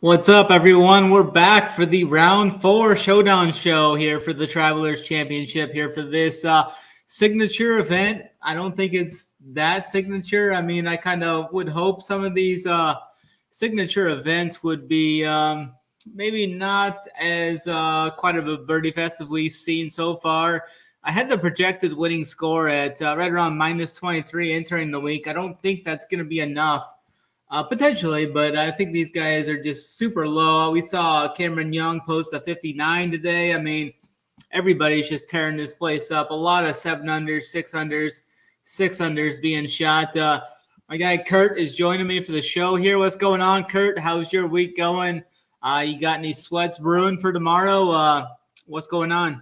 What's up, everyone? We're back for the round 4 showdown show here for the Travelers Championship here for this signature event. I don't think it's that signature. I mean, I kind of would hope some of these signature events would be maybe not as quite of a birdie fest as we've seen so far. I had the projected winning score at right around minus 23 entering the week. I don't think that's going to be enough. Potentially, but I think these guys are just super low. We saw Cameron Young post a 59 today. I mean, everybody's just tearing this place up. A lot of 7-unders, 6-unders, 6-unders being shot. My guy Kurt is joining me for the show here. What's going on, Kurt? How's your week going? You got any sweats brewing for tomorrow? What's going on?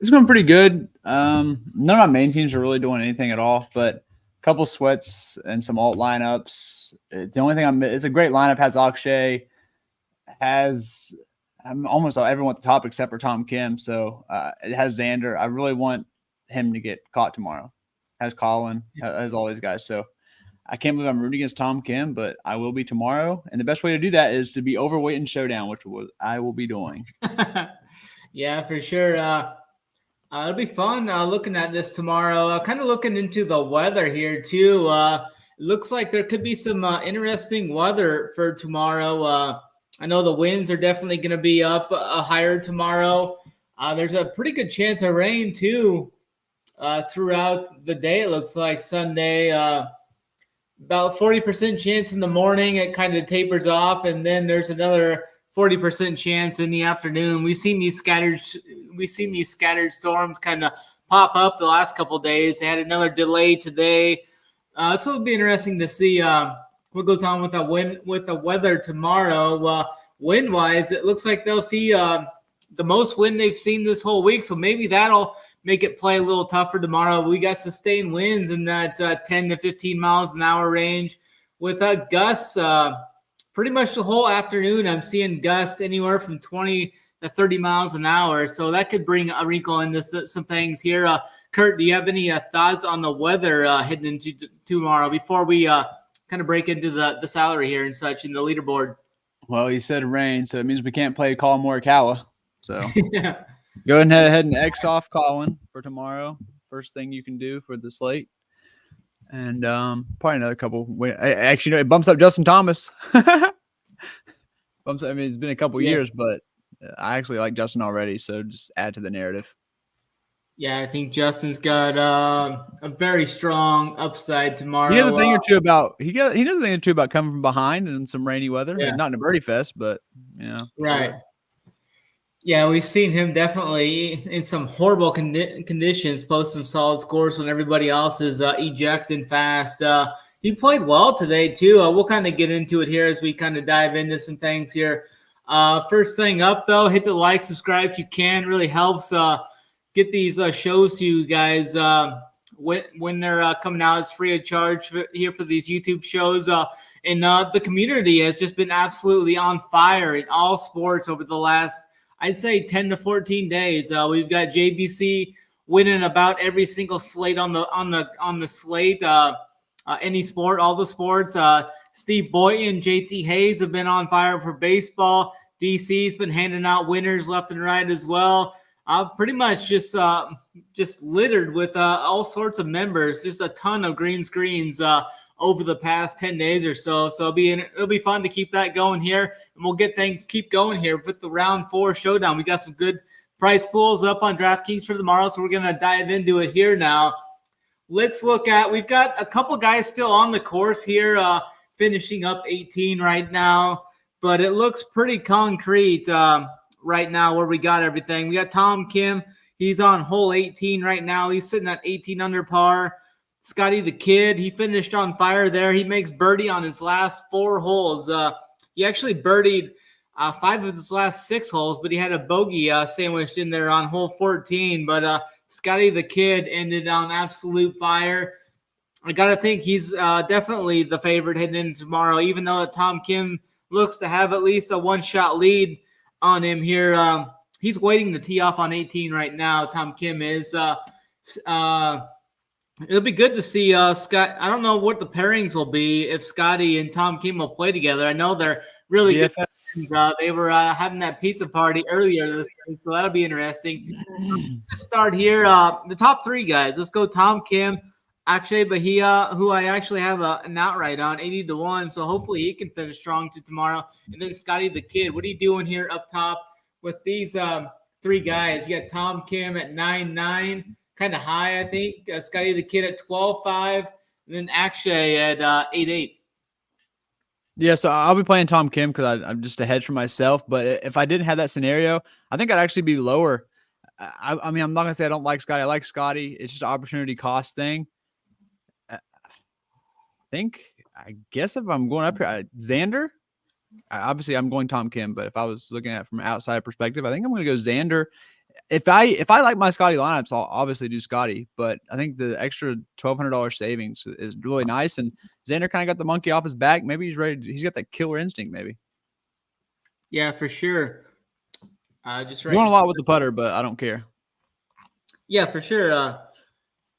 It's going pretty good. None of my main teams are really doing anything at all, but couple sweats and some alt lineups. The only thing it's a great lineup. Has Akshay, has almost everyone at the top except for Tom Kim. So it has Xander. I really want him to get caught tomorrow. Has Colin, has all these guys. So I can't believe I'm rooting against Tom Kim, but I will be tomorrow. And the best way to do that is to be overweight in Showdown, which I will be doing. Yeah, for sure. It'll be fun looking at this tomorrow. Kind of looking into the weather here, too. It looks like there could be some interesting weather for tomorrow. I know the winds are definitely going to be up higher tomorrow. There's a pretty good chance of rain, too, throughout the day. It looks like Sunday. About 40% chance in the morning. It kind of tapers off, and then there's another 40% chance in the afternoon. We've seen these scattered storms kind of pop up the last couple of days. They had another delay today, so it'll be interesting to see what goes on with the weather tomorrow. Wind-wise, it looks like they'll see the most wind they've seen this whole week, so maybe that'll make it play a little tougher tomorrow. We got sustained winds in that 10 to 15 miles an hour range with gusts. Pretty much the whole afternoon, I'm seeing gusts anywhere from 20 to 30 miles an hour. So that could bring a wrinkle into some things here. Kurt, do you have any thoughts on the weather heading into tomorrow before we kind of break into the salary here and such in the leaderboard? Well, you said rain, so it means we can't play Colin Morikawa. So yeah. Go ahead and X off Colin for tomorrow. First thing you can do for the slate. And probably another couple. Actually, it bumps up Justin Thomas. I mean, it's been a couple years, but I actually like Justin already. So just add to the narrative. Yeah, I think Justin's got a very strong upside tomorrow. He does a thing or two about coming from behind in some rainy weather. Yeah. Not in a birdie fest, but right. Sure. Yeah, we've seen him definitely in some horrible conditions post some solid scores when everybody else is ejecting fast. He played well today, too. We'll kind of get into it here as we kind of dive into some things here. First thing up, though, hit the like, subscribe if you can. It really helps get these shows to you guys when they're coming out. It's free of charge here for these YouTube shows. And the community has just been absolutely on fire in all sports over the last, I'd say 10 to 14 days. We've got JBC winning about every single slate on the slate. Any sport, all the sports. Steve Boynton, JT Hayes have been on fire for baseball. DC's been handing out winners left and right as well. Pretty much just littered with all sorts of members. Just a ton of green screens over the past 10 days or so. So it'll be fun to keep that going here. And we'll get things keep going here with the round 4 showdown. We got some good price pools up on DraftKings for tomorrow. So we're going to dive into it here now. Let's look at, we've got a couple guys still on the course here, finishing up 18 right now, but it looks pretty concrete right now where we got everything. We got Tom Kim. He's on hole 18 right now. He's sitting at 18 under par. Scotty the Kid, he finished on fire there. He makes birdie on his last 4 holes. He actually birdied 5 of his last 6 holes, but he had a bogey sandwiched in there on hole 14. But Scotty the Kid ended on absolute fire. I got to think he's definitely the favorite heading into tomorrow, even though Tom Kim looks to have at least a one-shot lead on him here. He's waiting to tee off on 18 right now. Tom Kim is. It'll be good to see Scott. I don't know what the pairings will be if Scotty and Tom Kim will play together. I know they're really good DFS. friends. They were having that pizza party earlier this week, so that'll be interesting. Let's start here. The top three guys. Let's go Tom Kim, Akshay Bahia, who I actually have an outright on 80-1. So hopefully he can finish strong to tomorrow. And then Scotty the Kid. What are you doing here up top with these three guys? You got Tom Kim at 9-9. Kind of high, I think. Scotty the Kid at 12-5, and then Akshay at 8-8. Yeah, so I'll be playing Tom Kim because I'm just a hedge for myself. But if I didn't have that scenario, I think I'd actually be lower. I mean, I'm not going to say I don't like Scotty. I like Scotty. It's just an opportunity cost thing. I guess if I'm going up here, Xander, obviously I'm going Tom Kim. But if I was looking at it from an outside perspective, I think I'm going to go Xander. If I like my Scotty lineups, I'll obviously do Scotty, but I think the extra $1,200 savings is really nice. And Xander kind of got the monkey off his back. Maybe he's ready. He's got that killer instinct, maybe. Yeah, for sure. Just right. Going a lot with the putter, but I don't care. Yeah, for sure.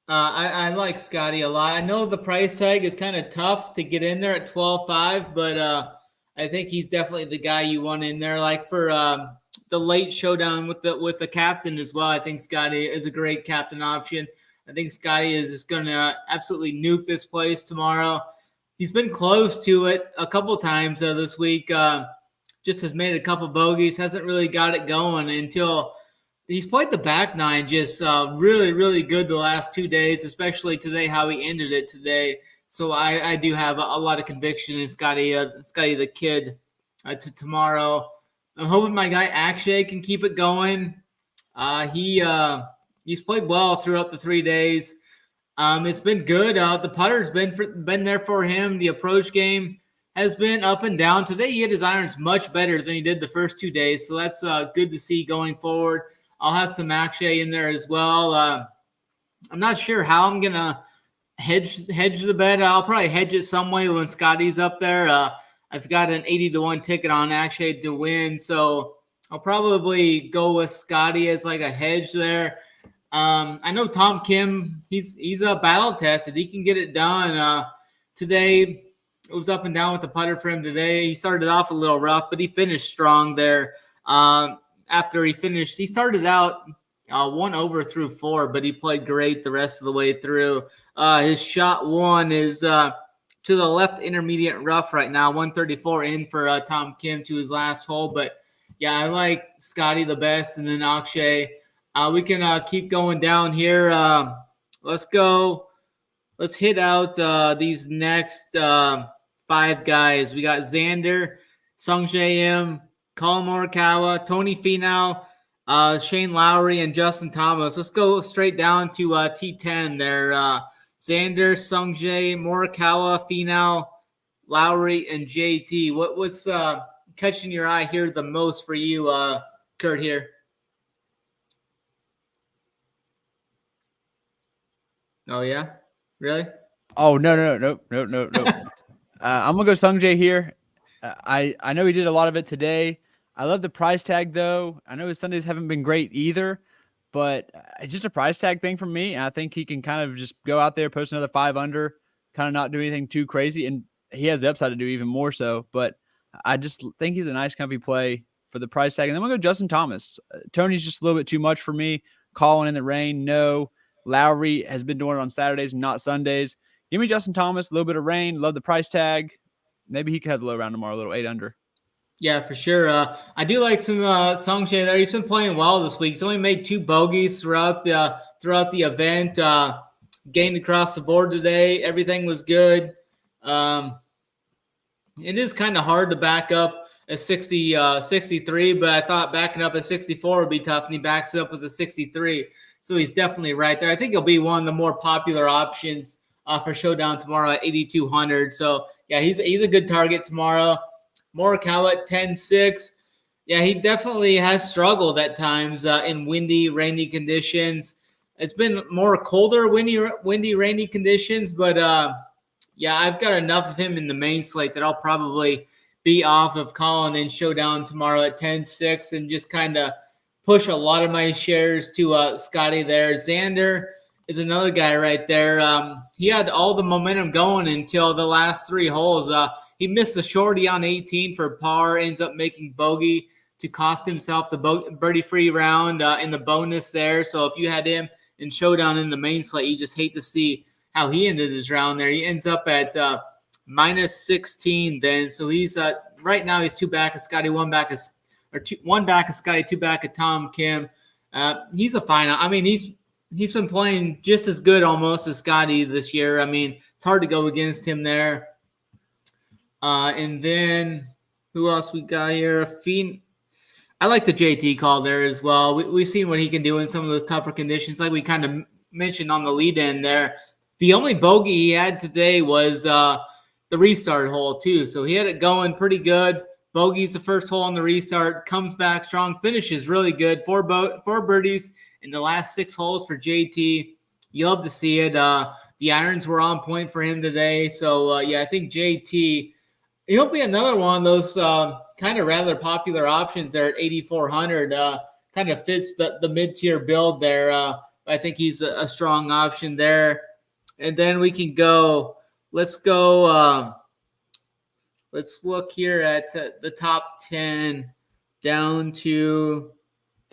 I like Scotty a lot. I know the price tag is kind of tough to get in there at 12-5, but I think he's definitely the guy you want in there. Like for the late showdown with the captain as well. I think Scotty is a great captain option. I think Scotty is just going to absolutely nuke this place tomorrow. He's been close to it a couple times this week. Just has made a couple bogeys. Hasn't really got it going until he's played the back nine. Just really, really good the last 2 days, especially today, how he ended it today. So I do have a lot of conviction in Scotty the Kid to tomorrow. I'm hoping my guy Akshay can keep it going. He's played well throughout the 3 days. It's been good. The putter's been there for him. The approach game has been up and down. Today he hit his irons much better than he did the first 2 days, so that's good to see going forward. I'll have some Akshay in there as well. I'm not sure how I'm gonna hedge the bet. I'll probably hedge it some way when Scotty's up there. I've got an 80-1 ticket on Akshay to win, so I'll probably go with Scotty as like a hedge there. I know Tom Kim, he's a battle tested. He can get it done. Today it was up and down with the putter for him today. He started off a little rough, but he finished strong there. After he finished, he started out 1 over through 4, but he played great the rest of the way through. His shot one is to the left intermediate rough right now, 134 in for Tom Kim to his last hole. But yeah, I like Scotty the best, and then Akshay. We can keep going down here. Let's go. Let's hit out these next 5 guys. We got Xander, Sungjae Im, Colin Morikawa, Tony Finau, Shane Lowry, and Justin Thomas. Let's go straight down to T10 there. Xander, Sungjae, Morikawa, Finau, Lowry, and JT. What's catching your eye here the most for you, Kurt, here? Oh, yeah? Really? Oh, no. I'm going to go Sungjae here. I know he did a lot of it today. I love the price tag, though. I know his Sundays haven't been great either, but it's just a price tag thing for me. And I think he can kind of just go out there, post another 5 under, kind of not do anything too crazy. And he has the upside to do even more so. But I just think he's a nice, comfy play for the price tag. And then I'm going to go Justin Thomas. Tony's just a little bit too much for me. Calling in the rain, no. Lowry has been doing it on Saturdays and not Sundays. Give me Justin Thomas, a little bit of rain. Love the price tag. Maybe he could have the low round tomorrow, a little 8 under. Yeah, for sure. I do like some Sungjae there. He's been playing well this week. He's only made 2 bogeys throughout the event. Gained across the board today. Everything was good. It is kind of hard to back up a 63, but I thought backing up a 64 would be tough, and he backs it up with a 63. So he's definitely right there. I think he'll be one of the more popular options for Showdown tomorrow at 8,200. So, yeah, he's a good target tomorrow. Morikawa at 10-6. Yeah, he definitely has struggled at times in windy, rainy conditions. It's been more colder, windy, rainy conditions. But, yeah, I've got enough of him in the main slate that I'll probably be off of Colin in Showdown tomorrow at 10-6 and just kind of push a lot of my shares to Scotty there. Xander is another guy right there. He had all the momentum going until the last 3 holes. He missed the shorty on 18 for par, ends up making bogey to cost himself the birdie-free round in the bonus there. So if you had him in Showdown in the main slate, you just hate to see how he ended his round there. He ends up at minus 16 then. So he's right now he's 2 back of Scotty, 1 back of Scotty, 2 back of Tom Kim. He's a fine. I mean, he's been playing just as good almost as Scotty this year. I mean, it's hard to go against him there. And then who else we got here? I like the JT call there as well. We've seen what he can do in some of those tougher conditions, like we kind of mentioned on the lead in there. The only bogey he had today was the restart hole too. So he had it going pretty good. Bogey's the first hole on the restart, comes back strong, finishes really good. 4 birdies in the last 6 holes for JT. You love to see it. The irons were on point for him today. So, I think JT, he'll be another one of those kind of rather popular options there at 8,400. Kind of fits the mid-tier build there. I think he's a strong option there. And then we can go – let's look here at the top 10 down to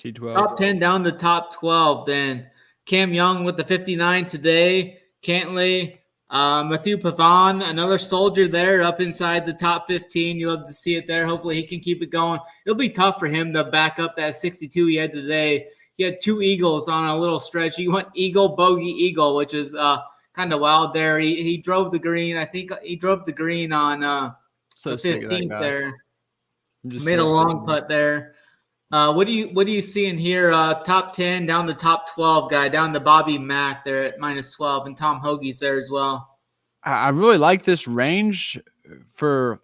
T12. Top 10 down to top 12. Then Cam Young with the 59 today. Cantley, Matthew Pavon, another soldier there up inside the top 15. You love to see it there. Hopefully he can keep it going. It'll be tough for him to back up that 62 he had today. He had 2 eagles on a little stretch. He went eagle, bogey, eagle, which is kind of wild there. He drove the green. I think he drove the green on the 15th there. Made a long putt there. What do you see in here? Top 10 down to top 12 guy, down to Bobby Mack there at minus 12, and Tom Hoagie's there as well. I really like this range. I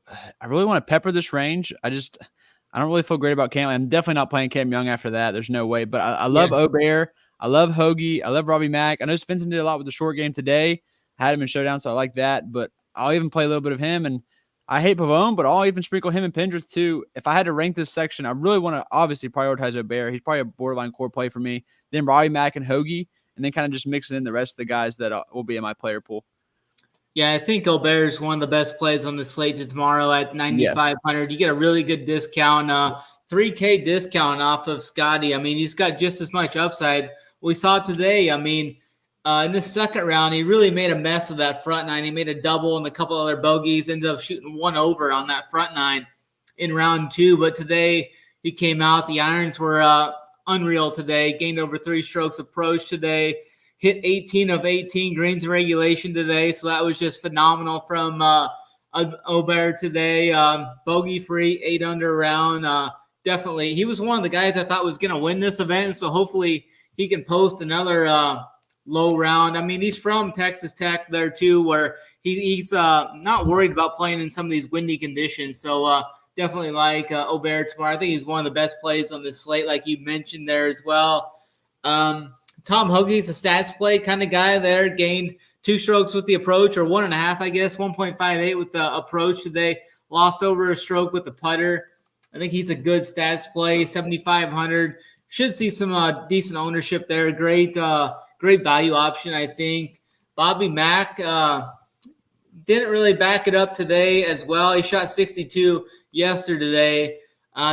really want to pepper this range. I don't really feel great about Cam. I'm definitely not playing Cam Young after that. There's no way. But I love Obear. I love Hoagie. I love Robbie Mack. I know Svensson did a lot with the short game today. I had him in Showdown, so I like that. But I'll even play a little bit of him. And I hate Pavone, but I'll even sprinkle him and Pendrith too. If I had to rank this section, I really want to obviously prioritize Obear. He's probably a borderline core play for me. Then Robbie Mack and Hoagie, and then kind of just mixing in the rest of the guys that will be in my player pool. Yeah, I think Obear is one of the best plays on the slate tomorrow at 9,500. You get a really good discount, $3K discount off of Scotty. I mean, he's got just as much upside. We saw today, I mean, in the second round, he really made a mess of that front 9. He made a double and a couple other bogeys, ended up shooting 1 over on that front 9 in round 2. But today he came out. The irons were unreal today. Gained over 3 strokes approach today. Hit 18 of 18 greens in regulation today. So that was just phenomenal from Obear today. Bogey free, 8 under round. Definitely. He was one of the guys I thought was going to win this event. So hopefully he can post another low round. I mean, he's from Texas Tech there too, where he's not worried about playing in some of these windy conditions. So definitely like Obear tomorrow. I think he's one of the best plays on this slate, like you mentioned there as well. Tom Hoagie's a stats play kind of guy there. Gained 2 strokes with the approach, or 1.5, I guess, 1.58 with the approach today. Lost over a stroke with the putter. I think he's a good stats play. 7,500. Should see some decent ownership there. Great value option, I think. Bobby Mack didn't really back it up today as well. He shot 62 yesterday.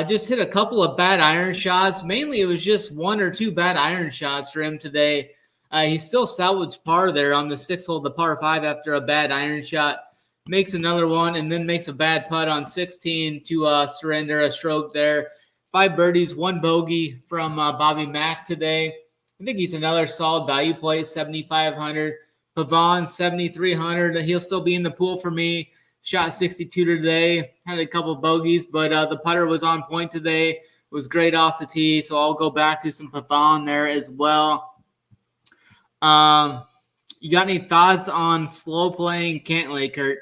Just hit a couple of bad iron shots. Mainly it was just 1 or 2 bad iron shots for him today. He still salvaged par there on the 6th hole, the par 5, after a bad iron shot. Makes another one and then makes a bad putt on 16 to surrender a stroke there. 5 birdies, 1 bogey from Bobby Mack today. I think he's another solid value play, 7,500. Pavon, 7,300. He'll still be in the pool for me. Shot 62 today. Had a couple bogeys, but the putter was on point today. It was great off the tee, so I'll go back to some Pavon there as well. You got any thoughts on slow playing Cantley, Kurt?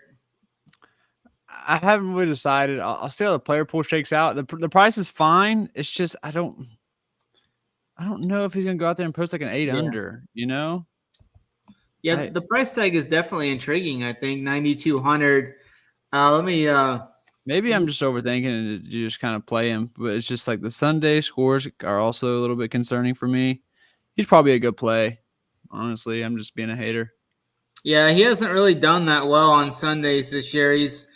I haven't really decided. I'll see how the player pool shakes out. The price is fine. It's just I don't know if he's gonna go out there and post like an 8 under. You know? Yeah, the price tag is definitely intriguing. I think 9,200. Maybe I'm just overthinking and you just kind of play him, but it's just like the Sunday scores are also a little bit concerning for me. He's probably a good play, Honestly, I'm just being a hater. Yeah, he hasn't really done that well on Sundays this year. He's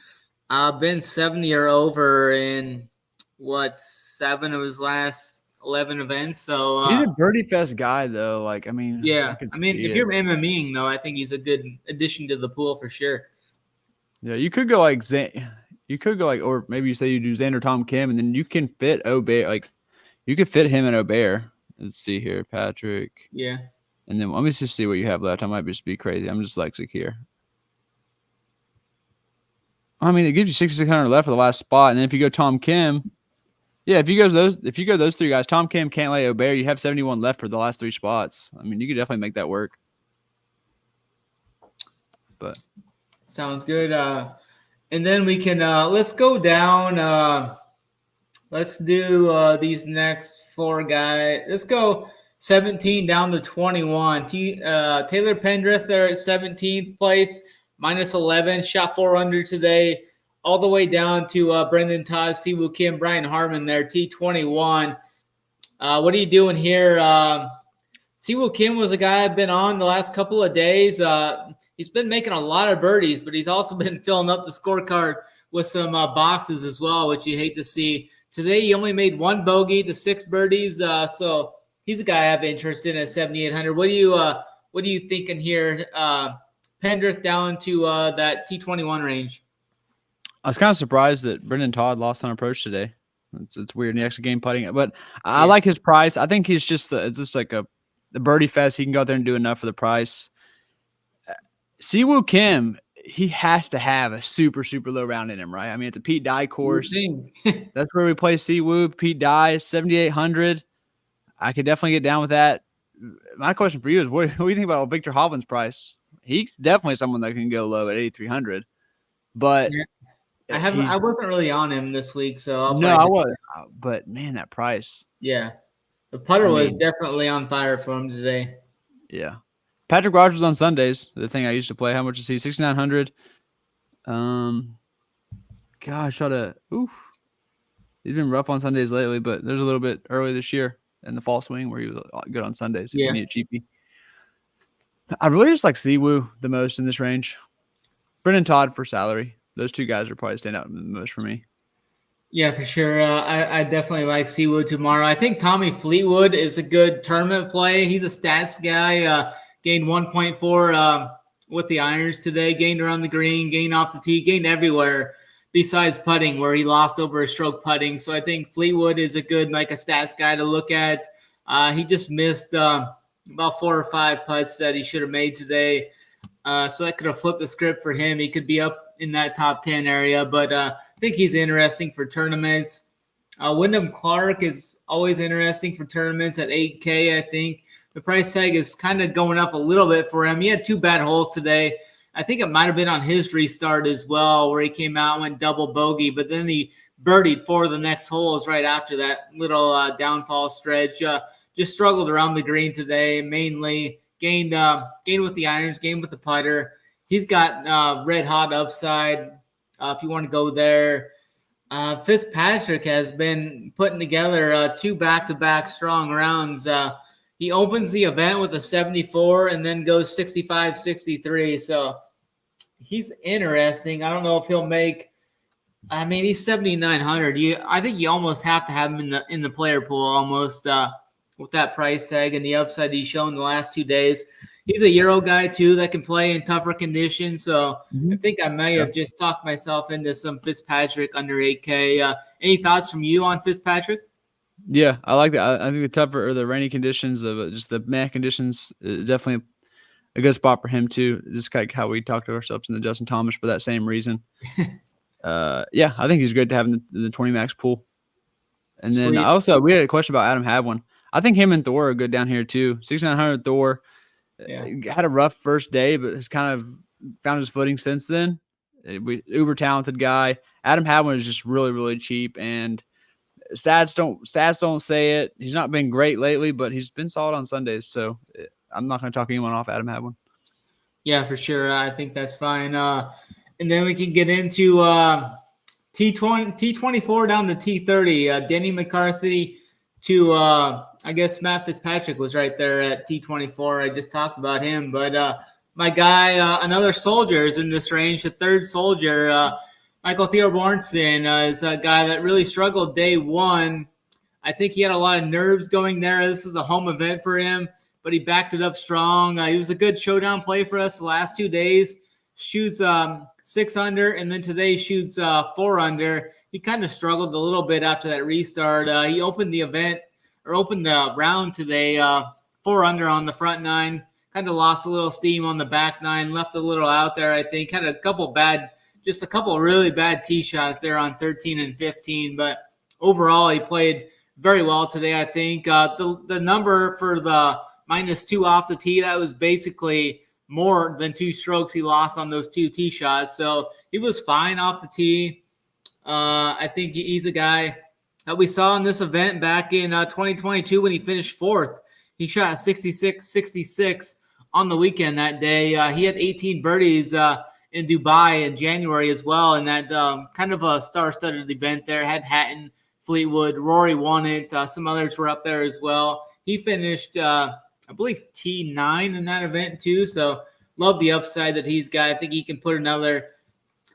been 70 or over in 7 of his last 11 events. So He's a birdie fest guy, though. Like, I mean, I yeah, could I mean, see if it. you're MMEing though, I think he's a good addition to the pool for sure. Yeah, you could go like you could go like, or maybe you say you do Xander Tom Kim, and then you can fit Obear. Like, you could fit him and Obear. Let's see here, Patrick. Yeah. And then let me just see what you have left. I might just be crazy. I'm dyslexic here. I mean, it gives you 6,600 left for the last spot, and then if you go Tom Kim, yeah, if you go those three guys, Tom Kim, Cantlay, Obear, you have 71 left for the last 3 spots. I mean, you could definitely make that work. But sounds good. And then we can let's go down. Let's do these next 4 guys. Let's go 17 down to 21. Taylor Pendrith there at 17th place, minus 11, shot 4 under today, all the way down to Brendan Todd, Siwoo Kim, Brian Harmon there, T21. What are you doing here? Siwoo Kim was a guy I've been on the last couple of days. He's been making a lot of birdies, but he's also been filling up the scorecard with some boxes as well, which you hate to see. Today, he only made 1 bogey to 6 birdies, so he's a guy I have interest in at 7,800. What are you thinking here? Pendrith down to that T21 range. I was kind of surprised that Brendan Todd lost on approach today. It's weird. He actually game putting it, but I like his price. I think he's it's just like a birdie fest. He can go out there and do enough for the price. Siwoo Kim, he has to have a super, super low round in him, right? I mean, it's a Pete Dye course. That's where we play Siwoo. Pete Dye, 7,800. I could definitely get down with that. My question for you is, what do you think about Victor Hovland's price? He's definitely someone that can go low at 8,300. But I wasn't really on him this week, so I wasn't. But man, that price. Yeah, the putter was definitely on fire for him today. Yeah. Patrick Rogers on Sundays, the thing I used to play. How much is he? 6,900. Gosh, he's been rough on Sundays lately, but there's a little bit early this year in the fall swing where he was good on Sundays. If you need a cheapie. I really just like Siwoo the most in this range. Brendan Todd for salary. Those 2 guys are probably stand out the most for me. Yeah, for sure. I definitely like Siwoo tomorrow. I think Tommy Fleetwood is a good tournament play. He's a stats guy. Gained 1.4 with the irons today. Gained around the green. Gained off the tee. Gained everywhere besides putting, where he lost over a stroke putting. So I think Fleetwood is a good a stats guy to look at. He just missed about 4 or 5 putts that he should have made today. So that could have flipped the script for him. He could be up in that top 10 area, but I think he's interesting for tournaments. Wyndham Clark is always interesting for tournaments at 8K. I think the price tag is kind of going up a little bit for him. He had 2 bad holes today. I think it might have been on his restart as well, where he came out and went double bogey, but then he birdied 4 of the next holes right after that little downfall stretch. Just struggled around the green today, mainly gained with the irons, gained with the putter. He's got red hot upside if you want to go there. Fitzpatrick has been putting together 2 back-to-back strong rounds. He opens the event with a 74 and then goes 65, 63. So he's interesting. I don't know if he'll make. I mean, he's 7,900. I think you almost have to have him in the player pool almost with that price tag and the upside he's shown the last 2 days. He's a Euro guy too that can play in tougher conditions. So I think I may have just talked myself into some Fitzpatrick under 8K. Any thoughts from you on Fitzpatrick? Yeah, I like that. I think the tougher or the rainy conditions of just the meh conditions is definitely a good spot for him too. Just kind of how we talked to ourselves in the Justin Thomas for that same reason. Yeah, I think he's great to have in the 20 max pool. And then we had a question about Adam Hadwin. I think him and Thor are good down here too. 6,900 Thor. Had a rough first day, but has kind of found his footing since then. Uber talented guy. Adam Hadwin is just really, really cheap, and stats don't say it. He's not been great lately, but he's been solid on Sundays. So I'm not going to talk anyone off Adam Hadwin. Yeah, for sure. I think that's fine. And then we can get into T24 down to T30. Denny McCarthy to I guess Matt Fitzpatrick was right there at T24. I just talked about him, but my guy, another soldier is in this range. The third soldier, Michael Theobornson, is a guy that really struggled day one. I think he had a lot of nerves going there. This is a home event for him, but he backed it up strong. He was a good showdown play for us the last 2 days. Shoots 6 under, and then today shoots 4 under. He kind of struggled a little bit after that restart. He opened the round today 4 under on the front 9. Kind of lost a little steam on the back 9, left a little out there, I think. Had a couple really bad tee shots there on 13 and 15, but overall he played very well today, I think. The number for the -2 off the tee, that was basically more than 2 strokes he lost on those 2 tee shots. So he was fine off the tee. I think he's a guy that we saw in this event back in 2022 when he finished 4th. He shot 66 on the weekend that day. He had 18 birdies in Dubai in January as well, in that kind of a star-studded event there. Had Hatton, Fleetwood, Rory won it. Some others were up there as well. He finished, I believe, T9 in that event too. So love the upside that he's got. I think he can put another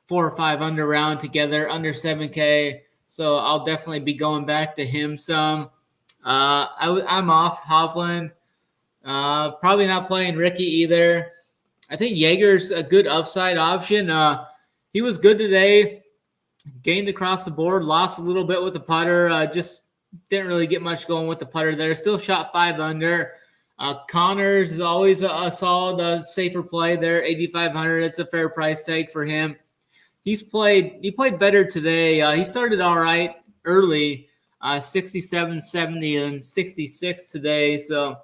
4 or 5 under round together, under 7K. So I'll definitely be going back to him some. I'm off Hovland. Probably not playing Ricky either. I think Jaeger's a good upside option. He was good today. Gained across the board, lost a little bit with the putter. Just didn't really get much going with the putter there. Still shot 5 under. Connors is always a solid, safer play there. 8,500. It's a fair price tag for him. He played better today. He started all right early, 67, 70, and 66 today. So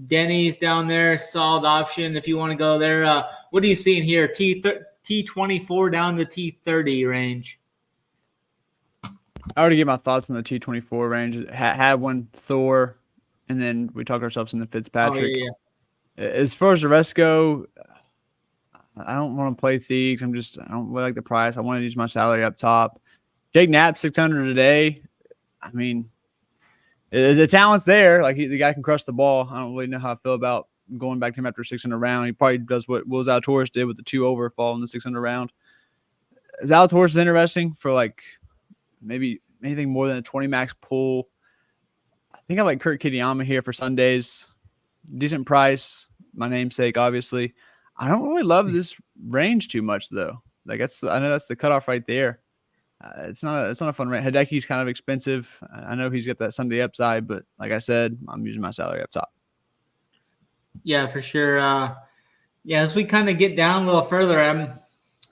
Denny's down there, solid option if you want to go there. What are you seeing here? T24 down to T30 range. I already gave my thoughts on the T24 range. Had one Thor, and then we talked ourselves into Fitzpatrick. Oh, yeah. As far as the rest go, I don't want to play Thieves. I don't really like the price. I want to use my salary up top. Jake Knapp, 600 today. I mean, the talent's there. Like the guy can crush the ball. I don't really know how I feel about going back to him after 600 round. He probably does what Will Zalatoris did with the 2 over fall in the 600 round. Zalatoris is interesting for like maybe anything more than a 20 max pull. I think I like Kurt Kitayama here for Sundays. Decent price. My namesake, obviously. I don't really love this range too much though. Like I know that's the cutoff right there. It's not a fun range. Hideki's kind of expensive. I know he's got that Sunday upside, but like I said, I'm using my salary up top. Yeah, for sure. As we kind of get down a little further, I'm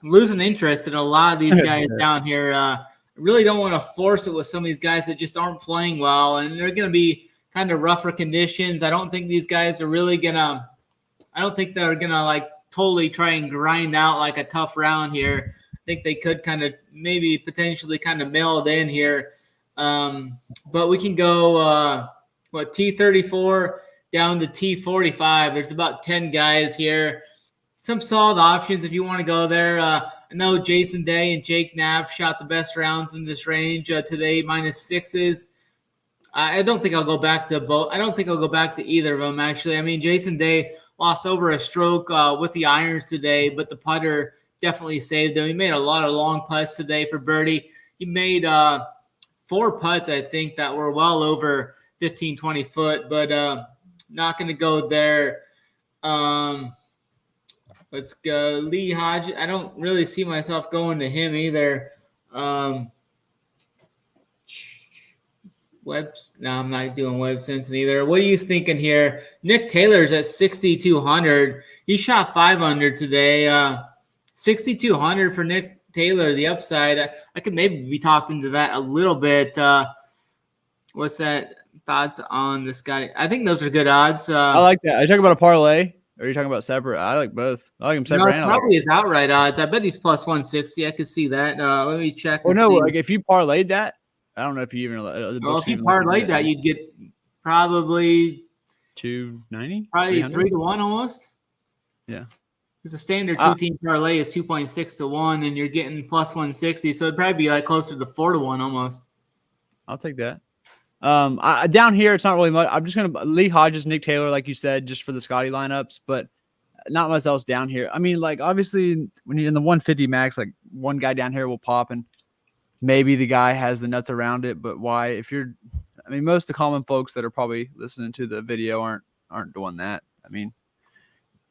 losing interest in a lot of these guys down here. I really don't want to force it with some of these guys that just aren't playing well, and they're going to be kind of rougher conditions. I don't think these guys are really going to – I don't think they're going to, like, totally try and grind out, like, a tough round here. I think they could kind of maybe potentially kind of mail it in here. But we can go, T34 down to T45. There's about 10 guys here. Some solid options if you want to go there. I know Jason Day and Jake Knapp shot the best rounds in this range today, -6s. I don't think I'll go back to both. I don't think I'll go back to either of them, actually. I mean, Jason Day lost over a stroke with the irons today, but the putter definitely saved him. He made a lot of long putts today for birdie. He made 4 putts, I think, that were well over 15, 20 foot, but not going to go there. Let's go. Lee Hodge. I don't really see myself going to him either. I'm not doing Webb Simpson either. What are you thinking here? Nick Taylor's at 6,200. He shot 5 under today. 6,200 for Nick Taylor, the upside. I could maybe be talked into that a little bit. What's that? Thoughts on this guy? I think those are good odds. I like that. Are you talking about a parlay? Or are you talking about separate? I like both. I like him separate. No, probably his outright odds. I bet he's plus 160. I could see that. Let me check. Well, no, like if you parlayed that, I don't know if you even. Well, if you parlayed that, you'd get probably 290. Probably 3-1 almost. Yeah. Because the standard 2-team parlay is 2.6 to 1, and you're getting plus 160, so it'd probably be like closer to 4 to 1 almost. I'll take that. Down here, it's not really much. I'm just going to Lee Hodges, Nick Taylor, like you said, just for the Scotty lineups, but not much else down here. I mean, like, obviously, when you're in the 150 max, like, one guy down here will pop, and maybe the guy has the nuts around it, but why? I mean, most of the common folks that are probably listening to the video aren't doing that. I mean,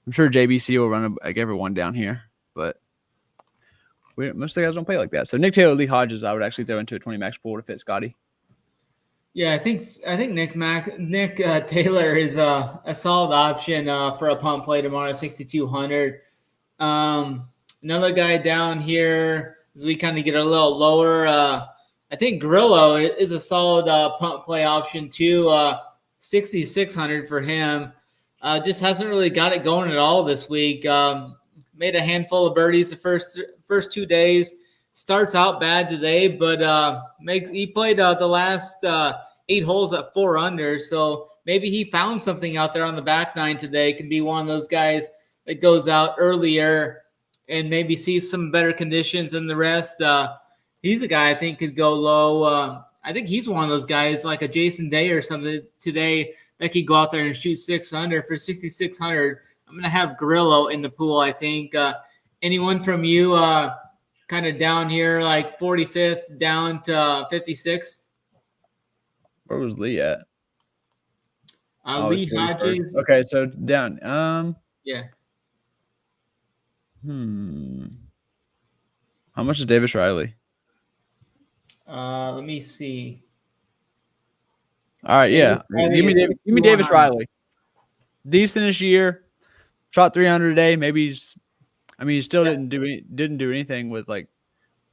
I'm sure JBC will run like everyone down here, but most of the guys don't play like that. So Nick Taylor, Lee Hodges, I would actually throw into a 20 max pool to fit Scotty. Yeah, I think Nick Taylor is a solid option for a punt play tomorrow at 6,200. Another guy down here as we kind of get a little lower. I think Grillo is a solid punt play option too. 6,600 for him. Just hasn't really got it going at all this week. Made a handful of birdies the first 2 days. Starts out bad today, but he played the last 8 holes at 4 under. So maybe he found something out there on the back nine today. Could be one of those guys that goes out earlier and maybe sees some better conditions than the rest. He's a guy I think could go low. I think he's one of those guys like a Jason Day or something today that could go out there and shoot 6 under for 6,600. I'm going to have Grillo in the pool, I think. Anyone from you kind of down here, like 45th down to 56th? Where was Lee at? Lee Hodges. Okay, so down. Yeah. How much is Davis Riley? Let me see. All right, yeah. Give me Davis Riley. Decent this year. Shot 300 a day. Maybe he still didn't do anything with like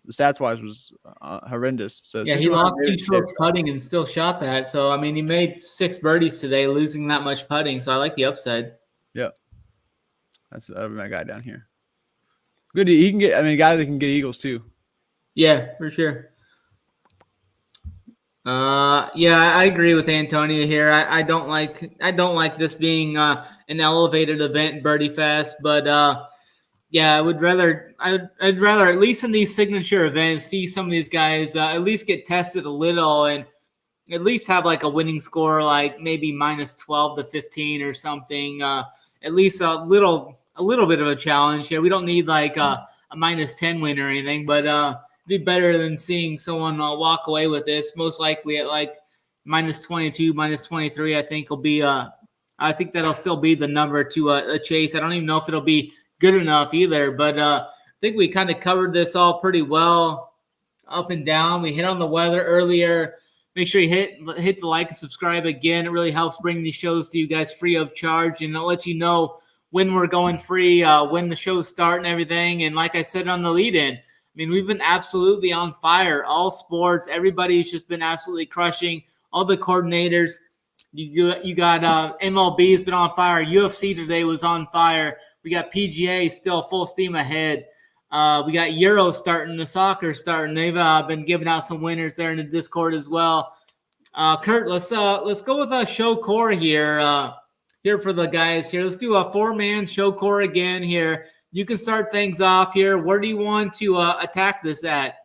the stats wise was horrendous. So yeah, he lost 2 strokes putting and still shot that. So I mean, he made 6 birdies today, losing that much putting. So I like the upside. Yeah, that's my guy down here. Good, he can get. I mean, a guy that can get eagles too. Yeah, for sure. Yeah, I agree with Antonio here. I don't like this being an elevated event, Birdie Fest, but yeah, I'd rather at least in these signature events see some of these guys at least get tested a little and at least have like a winning score, like maybe minus 12 to 15 or something. At least a little bit of a challenge here. We don't need like a minus 10 win or anything, but be better than seeing someone walk away with this. Most likely at like minus 22, minus 23. I think will be. I think that'll still be the number to a chase. I don't even know if it'll be good enough either. But I think we kind of covered this all pretty well, up and down. We hit on the weather earlier. Make sure you hit the like and subscribe again. It really helps bring these shows to you guys free of charge, and it'll let you know when we're going free, when the shows start and everything. And like I said on the lead-in, I mean, we've been absolutely on fire. All sports, everybody's just been absolutely crushing. All the coordinators, you got MLB's been on fire. UFC today was on fire. We got PGA still full steam ahead. We got Euro starting, the soccer starting. They've been giving out some winners there in the Discord as well. Kurt, let's go with a show core here. Here for the guys here. Let's do a 4-man show core again here. You can start things off here. Where do you want to attack this at?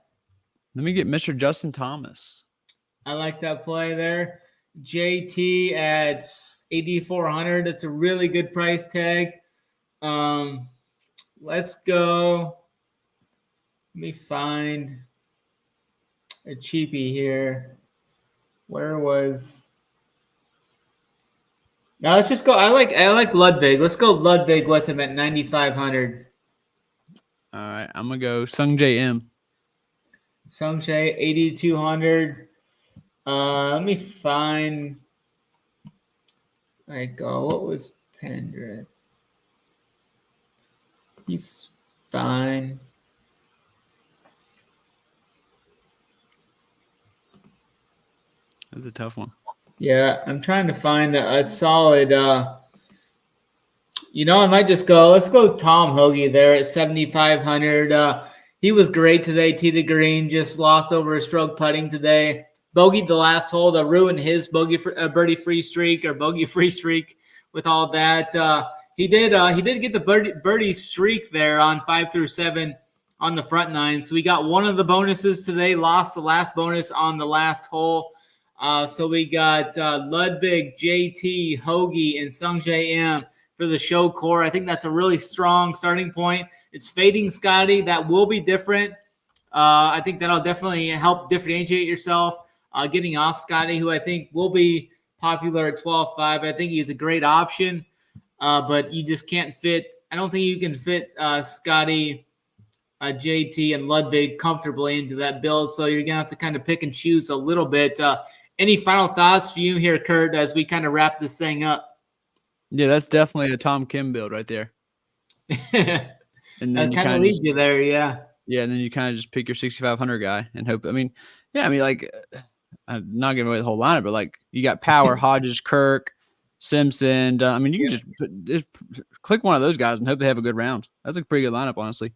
Let me get Mr. Justin Thomas. I like that play there. JT at 8,400. That's a really good price tag. Let's go. Let me find a cheapie here. Where was? Now let's just go. I like Ludwig. Let's go Ludwig with him at 9,500. All right, I'm gonna go Sung J M. Sung Jae 8,200. Let me find. What was Pendrith? He's fine. That's a tough one. Yeah, I'm trying to find a solid. I might just go. Let's go Tom Hoagie there at 7,500. He was great today. Tee to green, just lost over a stroke putting today. Bogeyed the last hole to ruin his birdie free streak or bogey free streak. With all that, he did get the birdie streak there on 5 through 7 on the front nine. So we got one of the bonuses today. Lost the last bonus on the last hole. So we got Ludwig, JT, Hoagie, and Sungjae M for the show core. I think that's a really strong starting point. It's fading Scotty. That will be different. I think that'll definitely help differentiate yourself. Getting off Scotty, who I think will be popular at 12.5. I think he's a great option, but you just can't fit. I don't think you can fit Scotty, JT, and Ludwig comfortably into that build. So you're going to have to kind of pick and choose a little bit. Any final thoughts for you here, Kurt, as we kind of wrap this thing up? Yeah, that's definitely a Tom Kim build right there. And then that kind of leads you there, yeah. Yeah, and then you kind of just pick your 6,500 guy and hope. I mean, like I'm not giving away the whole lineup, but like you got Power, Hodges, Kirk, Simpson. You can just click one of those guys and hope they have a good round. That's a pretty good lineup, honestly.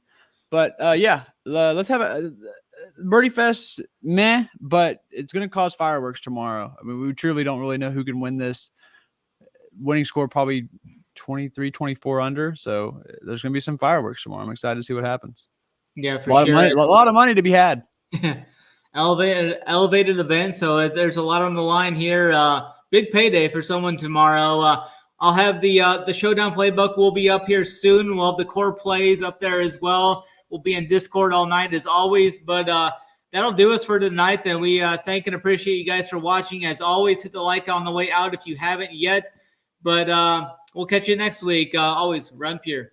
But let's have a Birdie Fest, meh, but it's going to cause fireworks tomorrow. I mean, we truly don't really know who can win this. Winning score probably 23, 24 under. So there's going to be some fireworks tomorrow. I'm excited to see what happens. Yeah, for sure. A lot of money to be had. Elevated event. So there's a lot on the line here. Big payday for someone tomorrow. I'll have the Showdown playbook will be up here soon. We'll have the core plays up there as well. We'll be in Discord all night as always. But that'll do us for tonight. Then we thank and appreciate you guys for watching. As always, hit the like on the way out if you haven't yet. But we'll catch you next week. Always run pure.